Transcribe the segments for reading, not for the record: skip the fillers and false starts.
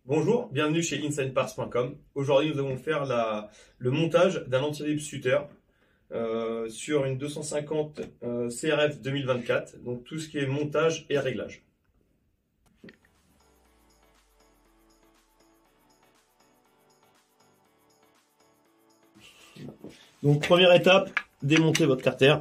Bonjour, bienvenue chez InsideParts.com. Aujourd'hui, nous allons faire le montage d'un anti-rip Suter sur une 250 CRF 2024. Donc tout ce qui est montage et réglage. Donc première étape, démonter votre carter.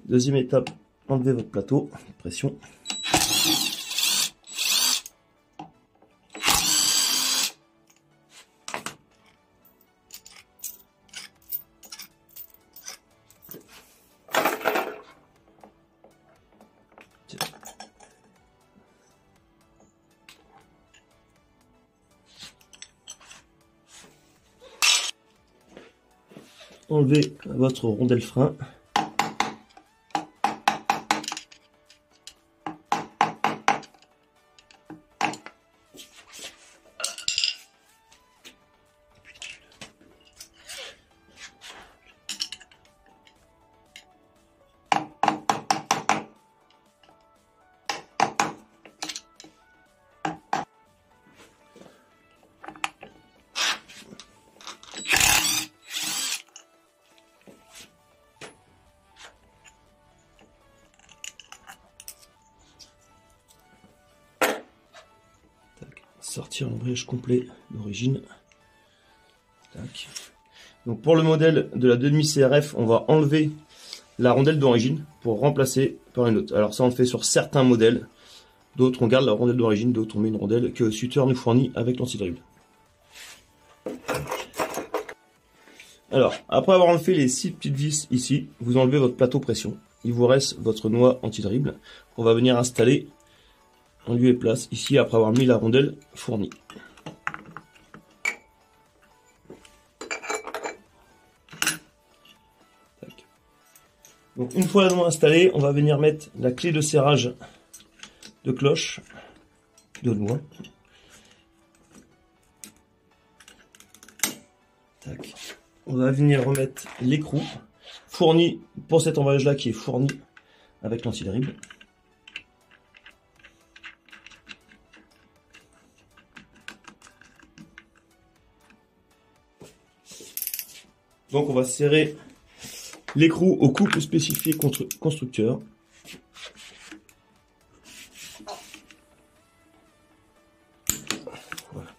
Deuxième étape, enlevez votre plateau, pression. Enlevez votre rondelle frein. Sortir l'embrayage complet d'origine. Donc pour le modèle de la demi CRF, on va enlever la rondelle d'origine pour remplacer par une autre. Alors ça on le fait sur certains modèles, d'autres on garde la rondelle d'origine, d'autres on met une rondelle que Suter nous fournit avec l'anti-dribble. Alors après avoir enlevé les 6 petites vis ici, vous enlevez votre plateau pression. Il vous reste votre noix anti-dribble qu'on va venir installer en lieu et place ici après avoir mis la rondelle fournie. Donc une fois la noix installée, on va venir mettre la clé de serrage de cloche de noix. Tac. On va venir remettre l'écrou fourni pour cet emballage là qui est fourni avec l'anti-dribble. Donc on va serrer l'écrou au couple spécifié contre constructeur. Voilà.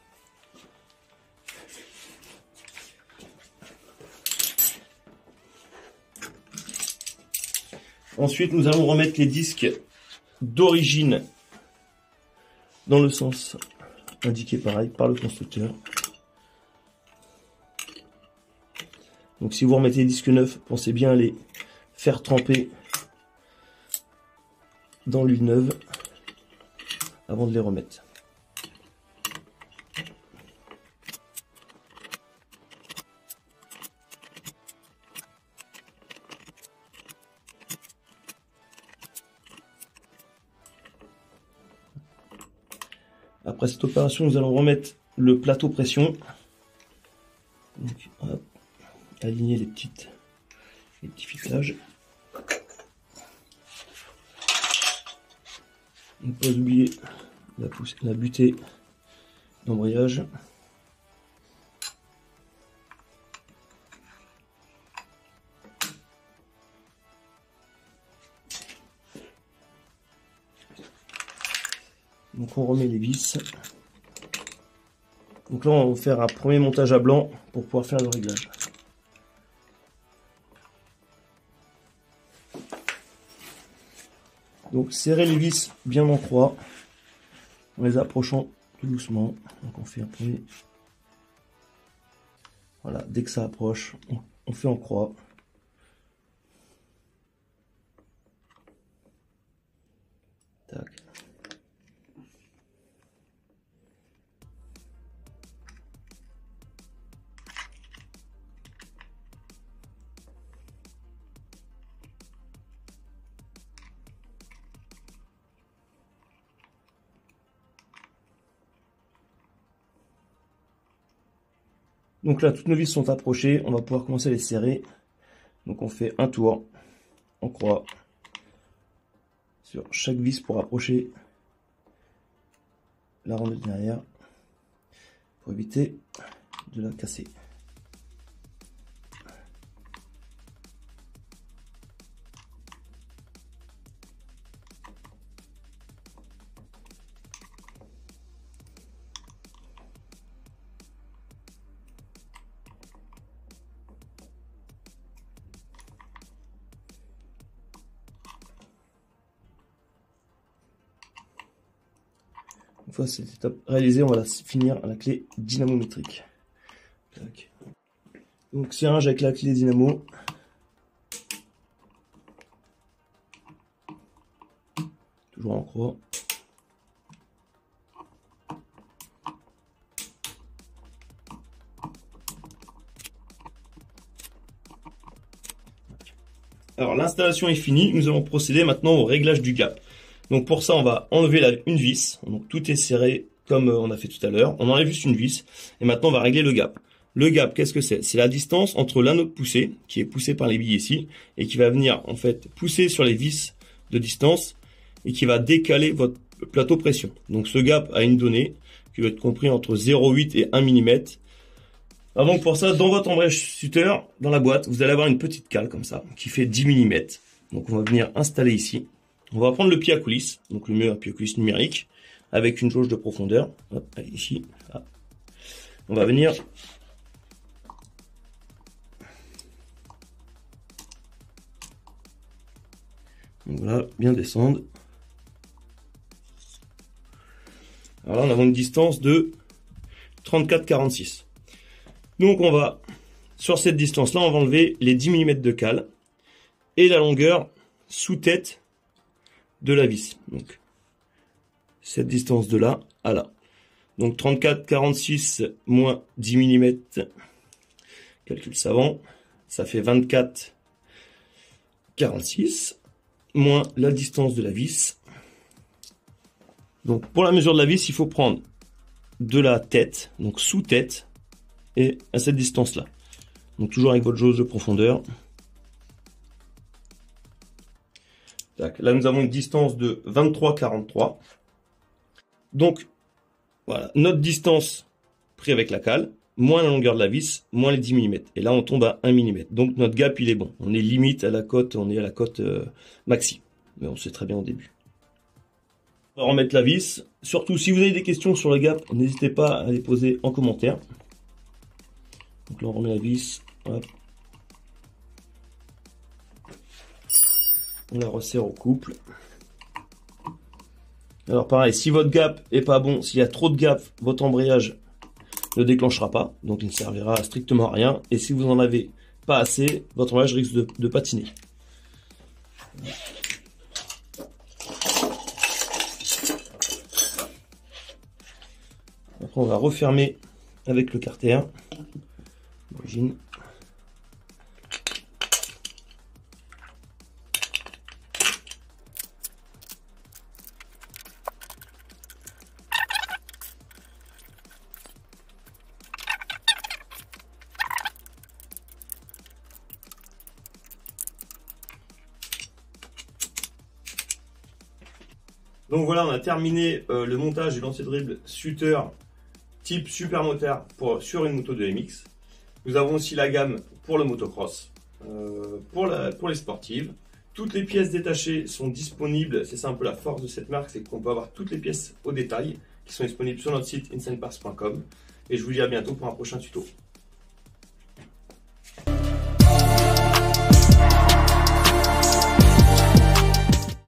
Ensuite, nous allons remettre les disques d'origine dans le sens indiqué pareil par le constructeur. Donc si vous remettez les disques neufs, pensez bien à les faire tremper dans l'huile neuve avant de les remettre. Après cette opération, nous allons remettre le plateau pression. Donc, hop. Aligner les petits ficlages. Ne pas oublier la butée d'embrayage. Donc on remet les vis. Donc là on va faire un premier montage à blanc pour pouvoir faire le réglage. Donc serrez les vis bien en croix en les approchant tout doucement. Donc on fait un premier. Voilà, dès que ça approche, on fait en croix. Tac. Donc là, toutes nos vis sont approchées, on va pouvoir commencer à les serrer. Donc on fait un tour en croix sur chaque vis pour approcher la rondelle derrière, pour éviter de la casser. Une fois cette étape réalisée, on va la finir à la clé dynamométrique. Tac. Donc serrage avec la clé dynamo. Toujours en croix. Alors l'installation est finie, nous allons procéder maintenant au réglage du gap. Donc pour ça, on va enlever une vis. Donc tout est serré comme on a fait tout à l'heure. On enlève juste une vis. Et maintenant, on va régler le gap. Le gap, qu'est-ce que c'est? C'est la distance entre l'anneau de poussée, qui est poussé par les billes ici, et qui va venir en fait pousser sur les vis de distance, et qui va décaler votre plateau pression. Donc ce gap a une donnée qui va être compris entre 0,8 et 1 mm. Alors donc pour ça, dans votre embrayage Sutter, dans la boîte, vous allez avoir une petite cale comme ça, qui fait 10 mm. Donc on va venir installer ici. On va prendre le pied à coulisse, donc le meilleur pied à coulisse numérique, avec une jauge de profondeur. Hop, allez, ici. Là. On va venir donc voilà, bien descendre. Alors là, on a une distance de 34,46. Donc on va, sur cette distance-là, on va enlever les 10 mm de cale et la longueur sous tête de la vis. Donc cette distance de là à là. Donc 34,46 moins 10 mm, calcul savant, ça fait 24,46 moins la distance de la vis. Donc pour la mesure de la vis, il faut prendre de la tête, donc sous tête, et à cette distance là. Donc toujours avec votre jauge de profondeur. Là, nous avons une distance de 23,43. Donc, voilà, notre distance prise avec la cale, moins la longueur de la vis, moins les 10 mm. Et là, on tombe à 1 mm. Donc, notre gap, il est bon. On est limite à la cote, on est à la cote maxi. Mais on sait très bien au début. On va remettre la vis. Surtout, si vous avez des questions sur le gap, n'hésitez pas à les poser en commentaire. Donc là, on remet la vis. Hop. On la resserre au couple. Alors pareil, si votre gap est pas bon, s'il y a trop de gap, votre embrayage ne déclenchera pas, donc il ne servira strictement à rien. Et si vous en avez pas assez, votre embrayage risque de patiner. Après on va refermer avec le carter d'origine. Donc voilà, on a terminé le montage du lancer dribble Sutter type super motard sur une moto de MX. Nous avons aussi la gamme pour le motocross, pour les sportives. Toutes les pièces détachées sont disponibles, c'est ça un peu la force de cette marque, c'est qu'on peut avoir toutes les pièces au détail qui sont disponibles sur notre site insaneparts.com. Et je vous dis à bientôt pour un prochain tuto.